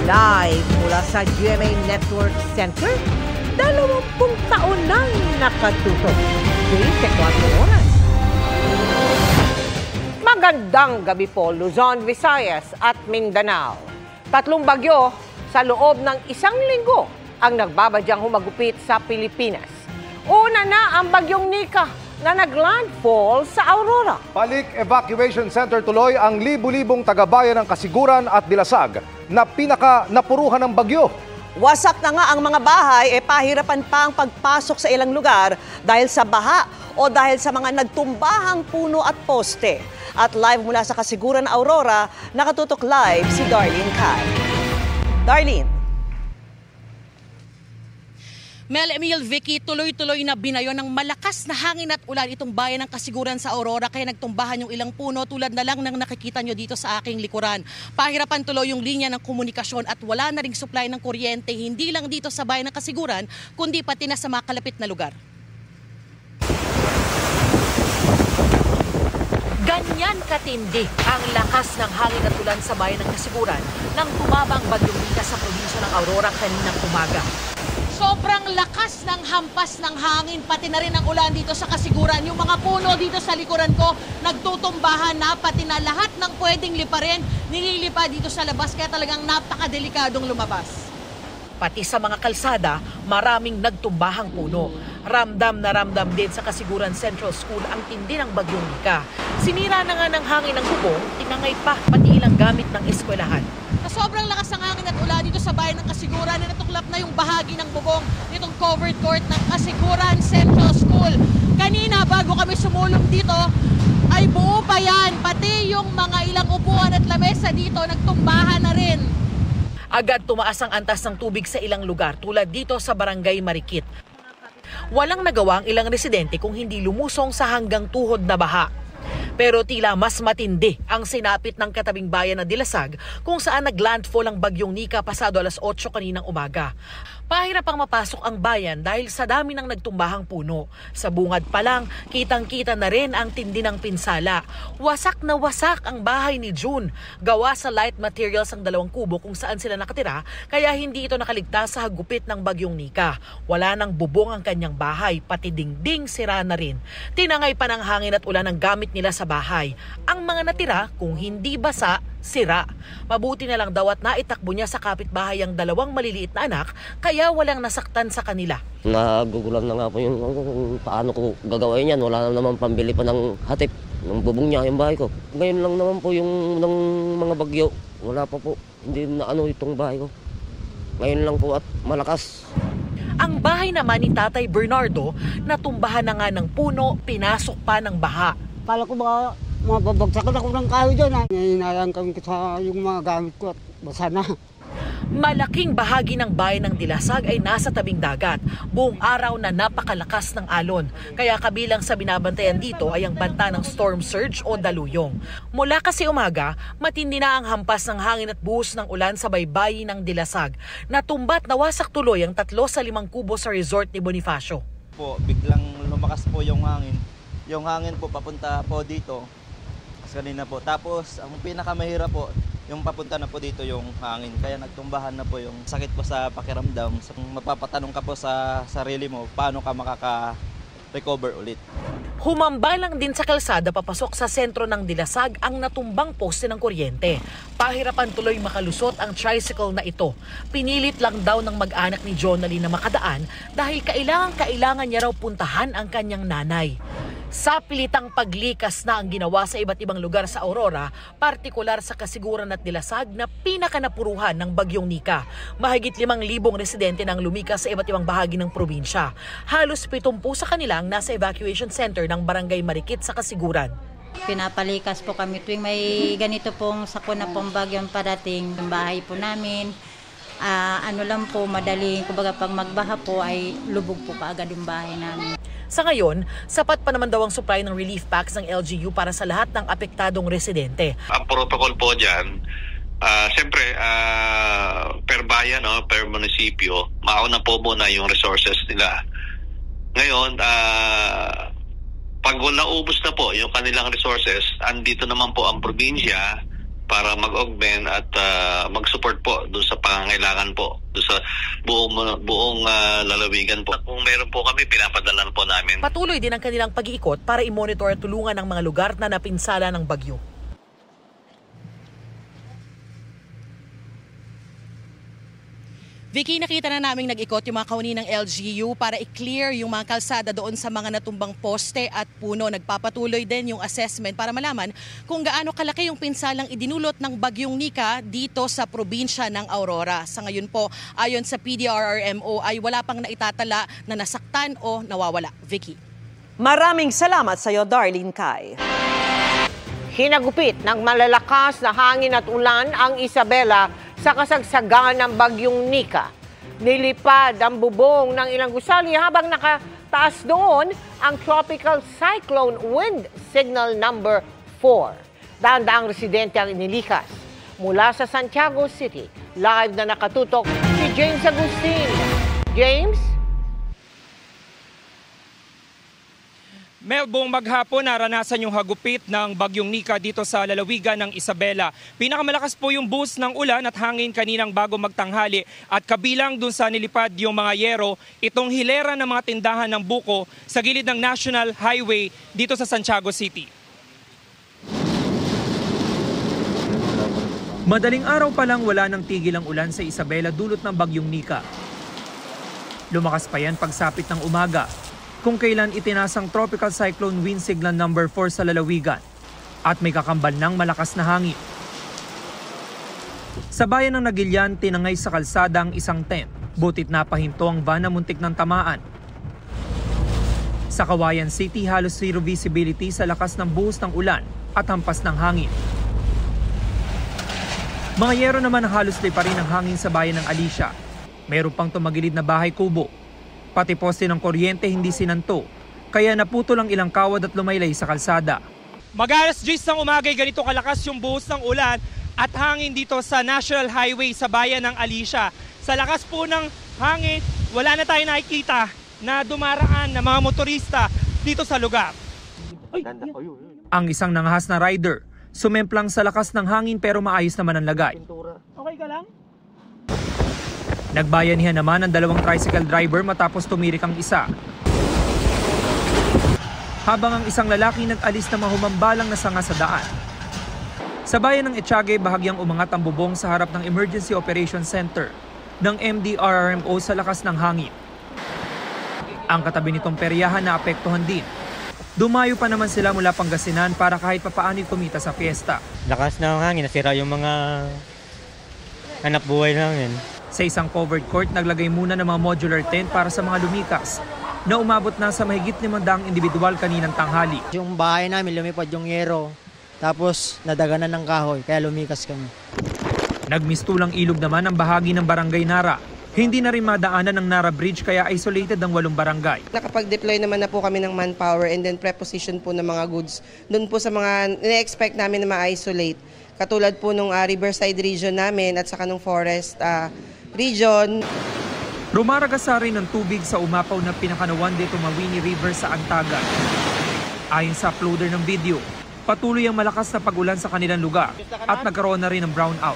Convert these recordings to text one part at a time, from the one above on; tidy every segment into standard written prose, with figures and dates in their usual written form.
Live mula sa GMA Network Center, 20 taon nang nakatutok. 24 oras. Magandang gabi po, Luzon, Visayas at Mindanao. 3 bagyo sa loob ng 1 linggo ang nagbabadyang humagupit sa Pilipinas. Una na ang bagyong Nika na naglandfall sa Aurora. Balik Evacuation Center tuloy ang libu-libong tagabayan ng Kasiguran at Dilasag na pinaka-napuruhan ng bagyo. Wasak na nga ang mga bahay, pahirapan pa ang pagpasok sa ilang lugar dahil sa baha o dahil sa mga nagtumbahang puno at poste. At live mula sa Kasiguran, Aurora, nakatutok live si Darlene Kai. Darlene. Mel, Emil, Vicky, tuloy-tuloy na binayo ng malakas na hangin at ulan itong bayan ng Kasiguran sa Aurora kaya nagtumbahan yung ilang puno tulad na lang ng nakikita nyo dito sa aking likuran. Pahirapan tuloy yung linya ng komunikasyon at wala na ring supply ng kuryente hindi lang dito sa bayan ng Kasiguran kundi pati na sa mga kalapit na lugar. Ganyan katindi ang lakas ng hangin at ulan sa bayan ng Kasiguran nang tumabang bagyong Nika sa probinsya ng Aurora kaninang umaga. Sobrang lakas ng hampas ng hangin, pati na rin ang ulan dito sa Kasiguran. Yung mga puno dito sa likuran ko, nagtutumbahan na, pati na lahat ng pwedeng liparin, nililipa dito sa labas, kaya talagang napakadelikadong lumabas. Pati sa mga kalsada, maraming nagtumbahang puno. Ramdam na ramdam din sa Kasiguran Central School ang tindi ng bagyong Nika. Sinira na nga ng hangin ng bubong, tinangay pa pati ilang gamit ng eskwelahan. Sa sobrang lakas ng hangin at ulan dito sa bayan ng Kasiguran, natuklap na yung bahagi ng bubong nitong covered court ng Kasiguran Central School. Kanina, bago kami sumulong dito, ay buo pa yan. Pati yung mga ilang upuan at lamesa dito, nagtumbahan na rin. Agad tumaas ang antas ng tubig sa ilang lugar tulad dito sa Barangay Marikit. Walang nagawa ang ilang residente kung hindi lumusong sa hanggang tuhod na baha. Pero tila mas matindi ang sinapit ng katabing bayan na Dilasag kung saan naglandfall ang bagyong Nika pasado alas 8 kaninang umaga. Pahirapang mapasok ang bayan dahil sa dami ng nagtumbahang puno. Sa bungad pa lang, kitang-kita na rin ang tindi ng pinsala. Wasak na wasak ang bahay ni June. Gawa sa light materials ang 2 kubo kung saan sila nakatira, kaya hindi ito nakaligtas sa hagupit ng bagyong Nika. Wala nang bubong ang kanyang bahay, pati dingding sira na rin. Tinangay pa ng hangin at ulan ang gamit nila sa bahay. Ang mga natira, kung hindi basa, sira. Mabuti na lang daw at naitakbo niya sa kapitbahay ang 2 maliliit na anak, kaya walang nasaktan sa kanila. Nagugulan na nga po yung paano ko gagawin yan. Wala na naman pambili pa ng hatip. Ng bubong niya yung bahay ko. Ngayon lang naman po yung ng mga bagyo. Wala pa po. Hindi na itong bahay ko. Ngayon lang po at malakas. Ang bahay naman ni Tatay Bernardo, natumbahan na nga ng puno, pinasok pa ng baha. Kala ko baka mababagsakan ako ng kahoy dyan. Hinahinayang kami sa yung mga gamit ko at basa na. Malaking bahagi ng bayan ng Dilasag ay nasa tabing dagat. Buong araw na napakalakas ng alon. Kaya kabilang sa binabantayan dito ay ang banta ng storm surge o daluyong. Mula kasi umaga, matindi na ang hampas ng hangin at buhos ng ulan sa baybayin ng Dilasag. Natumbat nawasak tuloy ang 3 sa 5 kubo sa resort ni Bonifacio. Biglang lumakas po yung hangin. Yung hangin po papunta po dito. Kanina po. Tapos ang pinakamahirap po, yung papunta na po dito yung hangin. Kaya nagtumbahan na po yung sakit po sa pakiramdam. Mapapatanong ka po sa sarili mo, paano ka makaka-recover ulit. Humambalang din sa kalsada papasok sa sentro ng Dilasag ang natumbang poste ng kuryente. Pahirapan tuloy makalusot ang tricycle na ito. Pinilit lang daw ng mag-anak ni Jonalyn na makadaan dahil kailangan niya raw puntahan ang kanyang nanay. Sa pilitang paglikas na ang ginawa sa iba't ibang lugar sa Aurora, partikular sa Kasiguran at Dilasag na pinakanapuruhan ng bagyong Nika. Mahigit 5,000 residente nang lumikas sa iba't ibang bahagi ng probinsya. Halos 70 sa kanila ang nasa evacuation center ng Barangay Marikit sa Kasiguran. Pinapalikas po kami tuwing may ganito pong sakuna pong bagyong parating. Yung bahay po namin, madaling, kumbaga pag magbaha po ay lubog po kaagad yung bahay namin. Sa ngayon, sapat pa naman daw ang supply ng relief packs ng LGU para sa lahat ng apektadong residente. Ang protocol po dyan, siyempre, per bayan, per munisipyo, mauna po muna yung resources nila. Ngayon, pag naubos na po yung kanilang resources, andito naman po ang probinsya para mag-augment at mag-support po doon sa pangangailangan po doon sa buong lalawigan po. Kung meron po kami, pinapadala po namin. Patuloy din ang kanilang pag-iikot para i-monitor at tulungan ang mga lugar na napinsala ng bagyo. Vicky, nakita na naming nag-ikot yung mga kawani ng LGU para i-clear yung mga kalsada doon sa mga natumbang poste at puno. Nagpapatuloy din yung assessment para malaman kung gaano kalaki yung pinsalang idinulot ng bagyong Nika dito sa probinsya ng Aurora. Sa ngayon po, ayon sa PDRRMO ay wala pang naitatala na nasaktan o nawawala. Vicky. Maraming salamat sa iyo, Darlene Kai. Hinagupit ng malalakas na hangin at ulan ang Isabela sa kasagsagan ng bagyong Nika. Nilipad ang bubong ng ilang gusali habang nakataas doon ang Tropical Cyclone Wind Signal number 4. Daang-daang residente ang inilikas. Mula sa Santiago City, live na nakatutok si James Agustin. James? Mel, buong maghapon naranasan yung hagupit ng bagyong Nika dito sa lalawigan ng Isabela. Pinakamalakas po yung boost ng ulan at hangin kaninang bago magtanghali at kabilang dun sa nilipad yung mga yero, itong hilera ng mga tindahan ng buko sa gilid ng National Highway dito sa Santiago City. Madaling araw pa lang wala nang tigil ang ulan sa Isabela dulot ng bagyong Nika. Lumakas pa yan pagsapit ng umaga, kung kailan itinasang Tropical Cyclone Wind Signal number 4 sa lalawigan at may kakambal ng malakas na hangin. Sa bayan ng Nagilian, tinangay sa kalsada ang isang tent, butit napahinto ang van na muntik ng tamaan. Sa Kawayan City, halos zero visibility sa lakas ng buhos ng ulan at hampas ng hangin. Mga yero naman halos lipa rin ang hangin sa bayan ng Alicia. Meron pang tumagilid na bahay kubo. Pati poste ng kuryente hindi sinanto, kaya naputol ang ilang kawad at lumaylay sa kalsada. Mag-alas 10 ng umaga ganito kalakas yung buhos ng ulan at hangin dito sa National Highway sa bayan ng Alicia. Sa lakas po ng hangin, wala na tayo nakikita na dumaraan na mga motorista dito sa lugar. Ang isang nangahas na rider, sumemplang sa lakas ng hangin pero maayos naman ang lagay. Okay ka lang? Nagbayanihan naman ang dalawang tricycle driver matapos tumirik ang isa. Habang ang isang lalaki nag-alis na mahumambalang nasanga sa daan. Sa bayan ng Etiague, bahagyang umangat ang bubong sa harap ng Emergency Operations Center ng MDRRMO sa lakas ng hangin. Ang katabi nitong peryahan na apektuhan din. Dumayo pa naman sila mula Pangasinan para kahit papaano'y kumita sa fiesta. Lakas ng hangin, nasira yung mga hanap buhay namin. Sa isang covered court, naglagay muna ng mga modular tent para sa mga lumikas na umabot na sa mahigit 500 individual kaninang tanghali. Yung bahay namin lumipad yung yero, tapos nadaganan ng kahoy, kaya lumikas kami. Nagmistulang ilog naman ang bahagi ng Barangay Nara. Hindi na rin madaanan ng Nara Bridge kaya isolated ang 8 barangay. Nakapag-deploy naman na po kami ng manpower and then preposition po ng mga goods doon po sa mga na-expect namin na ma-isolate. Katulad po nung Riverside region namin at saka nung Forest region. Rumaragasa rin ng tubig sa umapaw na pinakanawan dito Mawini River sa Antagan. Ayon sa uploader ng video, patuloy ang malakas na pag-ulan sa kanilang lugar at nagkaroon na rin ng brownout.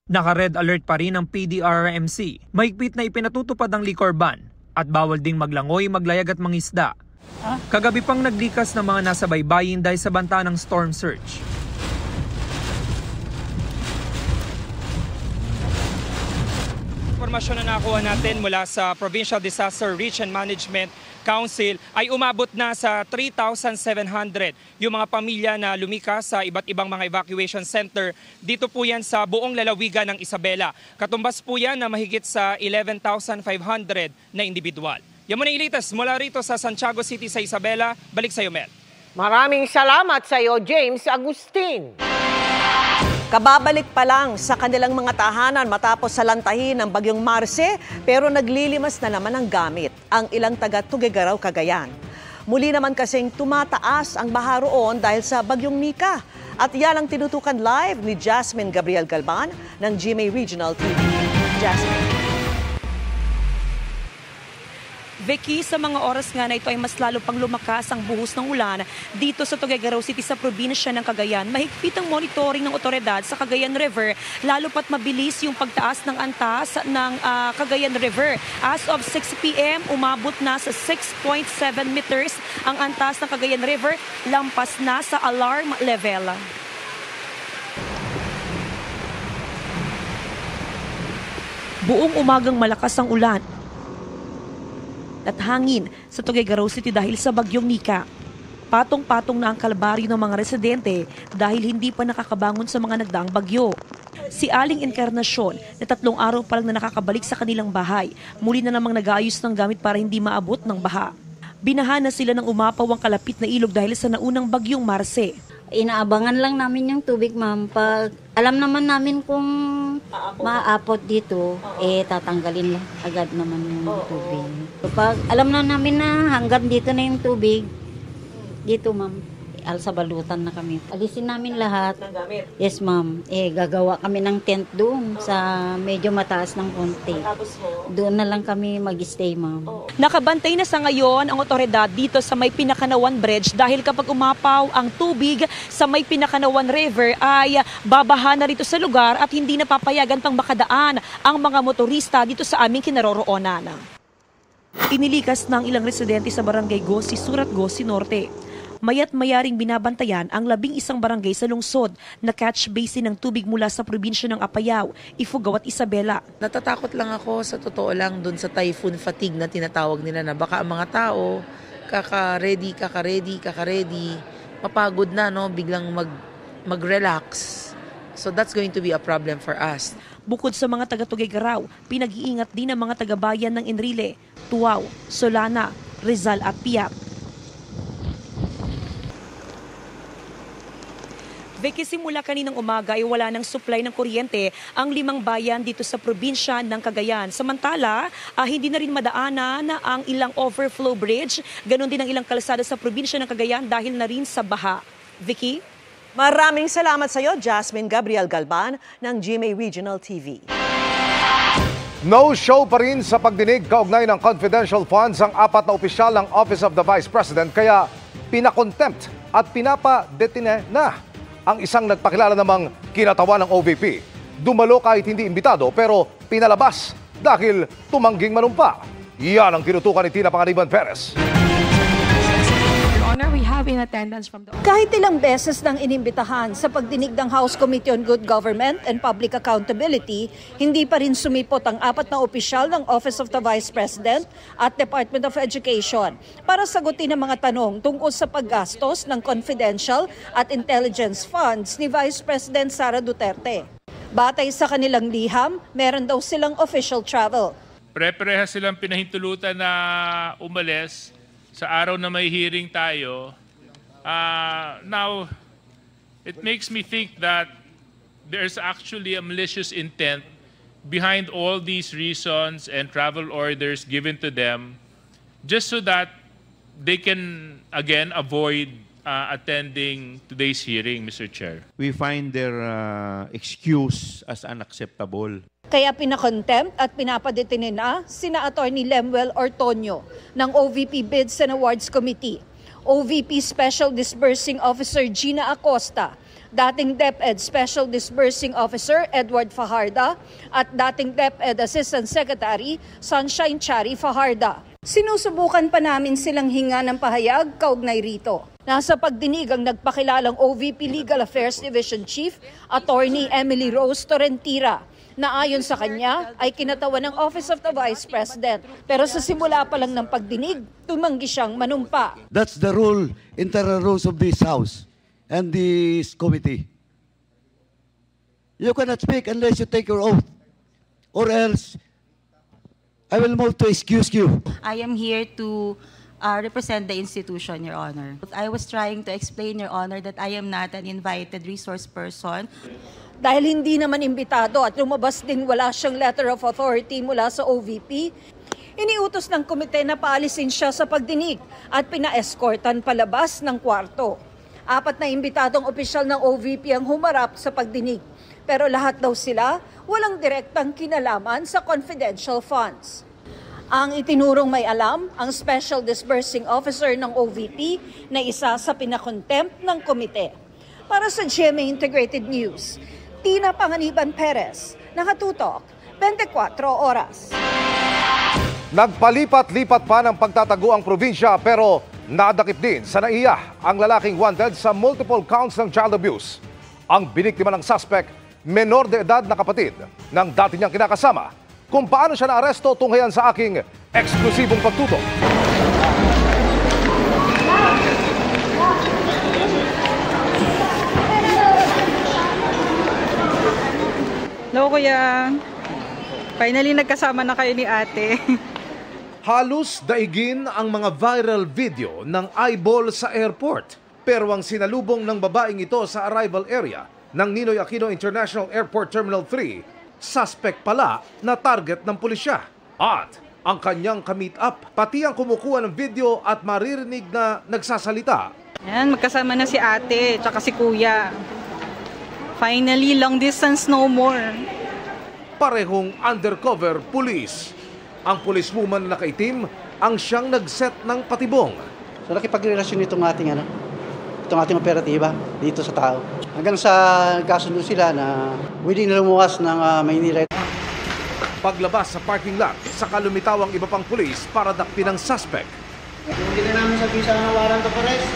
Naka-red alert pa rin ang PDRRMC. Mahigpit na ipinatutupad ang liquor ban at bawal ding maglangoy, maglayag at mangisda. Kagabi pang naglikas ng mga nasa baybayin dahil sa banta ng storm surge. Impormasyon na nakuha natin mula sa Provincial Disaster Risk and Management Council ay umabot na sa 3,700 yung mga pamilya na lumikas sa iba't ibang mga evacuation center. Dito po yan sa buong lalawigan ng Isabela. Katumbas po yan na mahigit sa 11,500 na individual. Yan muna yung latest mula rito sa Santiago City sa Isabela. Balik sa iyo, Mel. Maraming salamat sa iyo, James Agustin. Kababalik pa lang sa kanilang mga tahanan matapos salantahin ng bagyong Marce, pero naglilimas na naman ang gamit ang ilang taga-Tuguegarao, Cagayan. Muli naman kasing tumataas ang baha roon dahil sa bagyong Nika. At yan ang tinutukan live ni Jasmine Gabriel Galban ng GMA Regional TV. Jasmine. Vicky, sa mga oras nga na ito ay mas lalo pang lumakas ang buhos ng ulan dito sa Tuguegarao City sa probinsya ng Cagayan. Mahigpit ang monitoring ng otoridad sa Cagayan River, lalo pat mabilis yung pagtaas ng antas ng Cagayan River. As of 6 p.m., umabot na sa 6.7 meters ang antas ng Cagayan River, lampas na sa alarm level. Buong umagang malakas ang ulan at hangin sa Tuguegarao City dahil sa bagyong Nika. Patong-patong na ang kalbaryo ng mga residente dahil hindi pa nakakabangon sa mga nagdaang bagyo. Si Aling Encarnacion na 3 araw pa lang na nakakabalik sa kanilang bahay, muli na namang nag-aayos ng gamit para hindi maabot ng baha. Binaha na sila ng umapaw ang kalapit na ilog dahil sa naunang bagyong Marce. Inaabangan lang namin yung tubig, ma'am. Pag alam naman namin kung maaapot dito, tatanggalin lang agad naman yung tubig. Pag alam na namin na hanggang dito na yung tubig, dito, ma'am, alsa balutan na kami. Alisin namin lahat. Yes, ma'am. Gagawa kami ng tent doon sa medyo mataas ng konti. Doon na lang kami mag-stay, ma'am. Nakabantay na sa ngayon ang otoridad dito sa may Pinakanawan Bridge dahil kapag umapaw ang tubig sa may Pinakanawan River ay babaha na rito sa lugar at hindi napapayagan pang makadaan ang mga motorista dito sa aming kinaroroonan. Inilikas ng ilang residente sa barangay Gosi, Surat Gosi Norte. Maya't mayaring binabantayan ang 11 barangay sa lungsod na catch basin ng tubig mula sa probinsya ng Apayao, Ifugao at Isabela. Natatakot lang ako sa totoo lang dun sa typhoon fatigue na tinatawag nila na baka ang mga tao kaka-ready, mapagod na, no? Biglang mag-relax. So that's going to be a problem for us. Bukod sa mga taga-Tuguegarao, pinag-iingat din ang mga taga-bayan ng Enrile, Tuaw, Solana, Rizal at Piak. Vicky, simula kaninang umaga ay wala ng supply ng kuryente ang 5 bayan dito sa probinsya ng Cagayan. Samantala, hindi na rin madaanan ang ilang overflow bridge, ganon din ang ilang kalsada sa probinsya ng Cagayan dahil na rin sa baha. Vicky? Maraming salamat sa iyo, Jasmine Gabriel Galban ng GMA Regional TV. No show pa rin sa pagdinig kaugnay ng confidential funds ang 4 na opisyal ng Office of the Vice President kaya pinakontempt at pinapadetine na ang isang nagpakilala namang kinatawan ng OVP. Dumalo kahit hindi imbitado pero pinalabas dahil tumangging manumpa. Yan ang tinutukan ni Tina Panganiban Perez. Kahit ilang beses nang inimbitahan sa pagdinig ng House Committee on Good Government and Public Accountability, hindi pa rin sumipot ang 4 na opisyal ng Office of the Vice President at Department of Education para sagutin ang mga tanong tungkol sa paggastos ng confidential at intelligence funds ni Vice President Sara Duterte. Batay sa kanilang liham, meron daw silang official travel. Pre-parehas silang pinahintulutan na umalis sa araw na may hearing tayo. Now, it makes me think that there's actually a malicious intent behind all these reasons and travel orders given to them just so that they can, again, avoid attending today's hearing, Mr. Chair. We find their excuse as unacceptable. Kaya pinakontempt at pinapadetine na sina Attorney Lemuel Ortonio ng OVP Bids and Awards Committee, OVP Special Disbursing Officer Gina Acosta, dating DepEd Special Disbursing Officer Edward Fajarda at dating DepEd Assistant Secretary Sunshine Chari Fajarda. Sinusubukan pa namin silang hinga ng pahayag kaugnay rito. Nasa pagdinig ang nagpakilalang OVP Legal Affairs Division Chief, Attorney Emily Rose Torrentira, na ayon sa kanya ay kinatawan ng Office of the Vice President. Pero sa simula pa lang ng pagdinig, tumanggi siyang manumpa. That's the rule, internal rules of this House and this committee. You cannot speak unless you take your oath, or else I will move to excuse you. I am here to represent the institution, Your Honor. I was trying to explain, Your Honor, that I am not an invited resource person. Dahil hindi naman imbitado at lumabas din wala siyang letter of authority mula sa OVP, iniutos ng komite na paalisin siya sa pagdinig at pina-escortan palabas ng kwarto. 4 na imbitadong opisyal ng OVP ang humarap sa pagdinig, pero lahat daw sila walang direktang kinalaman sa confidential funds. Ang itinurong may alam ang Special Disbursing Officer ng OVP na isa sa pinakontempt ng komite. Para sa GMA Integrated News, Tina Panganiban Perez, nakatutok, 24 oras. Nagpalipat-lipat pa ng pagtatago ang probinsya pero nadakip din sa NAIA ang lalaking wanted sa multiple counts ng child abuse. Ang biniktima ng suspect, menor de edad na kapatid ng dati niyang kinakasama. Kung paano siya naaresto, tunghayan sa aking eksklusibong pagtutok. Hello kuya, finally nagkasama na kayo ni ate. Halos daigin ang mga viral video ng eyeball sa airport. Pero ang sinalubong ng babaeng ito sa arrival area ng Ninoy Aquino International Airport Terminal 3, suspect pala na target ng pulisya. At ang kanyang ka-meet up, pati ang kumukuha ng video at maririnig na nagsasalita. Yan, magkasama na si ate, tsaka si kuya. Finally, long distance no more. Parehong undercover police. Ang policewoman na nakaitim ang siyang nag-set ng patibong. So nakipagrelasyon itong ating operatiba dito sa tao. Hanggang sa nagkasundo sila na pwede na lumuwas ng Maynila. Paglabas sa parking lot, saka lumitaw ang iba pang pulis para dakpin ang suspect. Hindi na namin sabi sa warrant of arrest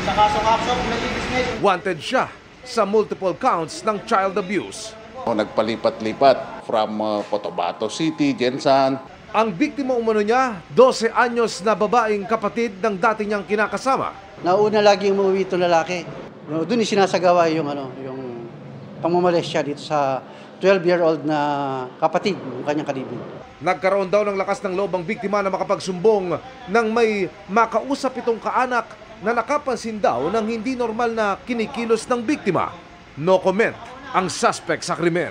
sa kasong action na i-dismiss. Wanted siya sa multiple counts ng child abuse. Nagpalipat-lipat from Cotabato City, Jensan. Ang biktima umano niya, 12 anyos na babaeng kapatid ng dati niyang kinakasama. Nauna lagi yung umuwi itong lalaki. Doon sinasagawa yung pamamolestya dito sa 12-year-old na kapatid ng kanyang kalibin. Nagkaroon daw ng lakas ng loob ang biktima na makapagsumbong nang may makausap itong kaanak na nakapansin daw ng hindi normal na kinikilos ng biktima. No comment ang suspect sa krimen.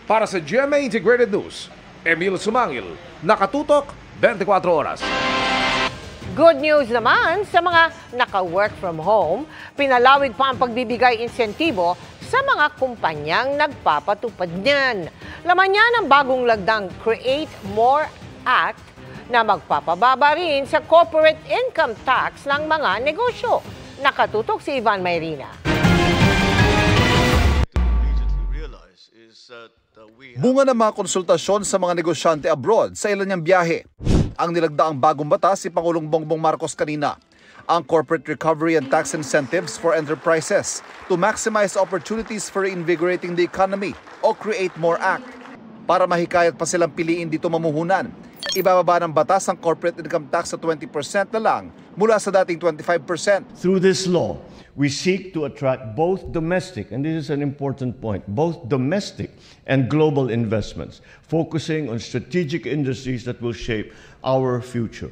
Para sa GMA Integrated News, Emil Sumangil, nakatutok 24 oras. Good news naman sa mga naka-work from home, pinalawig pa ang pagbibigay insentibo sa mga kumpanyang nagpapatupad niyan. Laman niya ng bagong lagdang Create More Act na magpapababa rin sa corporate income tax ng mga negosyo. Nakatutok si Ivan Mayrina. Bunga ng mga konsultasyon sa mga negosyante abroad sa ilan niyang biyahe. Ang nilagdaang bagong batas si Pangulong Bongbong Marcos kanina, ang Corporate Recovery and Tax Incentives for Enterprises to maximize opportunities for reinvigorating the economy o Create More Act. Para mahikayat pa silang piliin dito mamuhunan, ibababa ng batas ang corporate income tax sa 20% na lang mula sa dating 25%. Through this law, we seek to attract both domestic, and this is an important point, both domestic and global investments, focusing on strategic industries that will shape our future.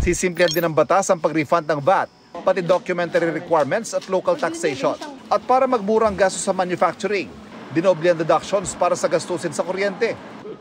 Sisimplihan din ng batas ang pag-refund ng VAT, pati documentary requirements at local taxation. At para magmura ang gastos sa manufacturing, dinoble ang deductions para sa gastusin sa kuryente.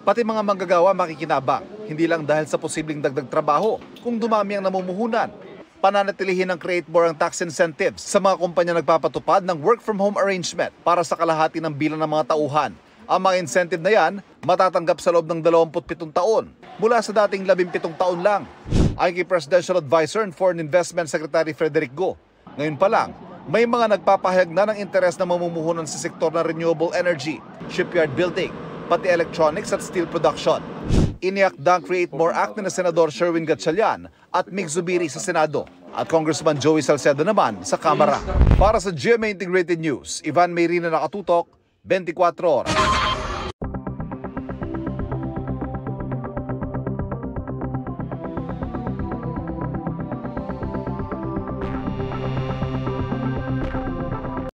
Pati mga manggagawa makikinabang, hindi lang dahil sa posibleng dagdag trabaho kung dumami ang namumuhunan. Pananatilihin ng Create More ang tax incentives sa mga kumpanya nagpapatupad ng work from home arrangement para sa kalahati ng bilang ng mga tauhan. Ang mga incentive na yan matatanggap sa loob ng 27 taon mula sa dating 17 taon lang. Ayon kay Presidential Advisor and Foreign Investment Secretary Frederick Go, ngayon pa lang may mga nagpapahayag na ng interes na mamumuhunan sa sektor ng renewable energy, shipyard building, pati electronics at steel production. Iniakda ang Create More Act ni Senador Sherwin Gatchalian at Mick Zubiri sa Senado at Congressman Joey Salcedo naman sa Kamara. Para sa GMA Integrated News, Ivan Mayrina, nakatutok, 24 oras.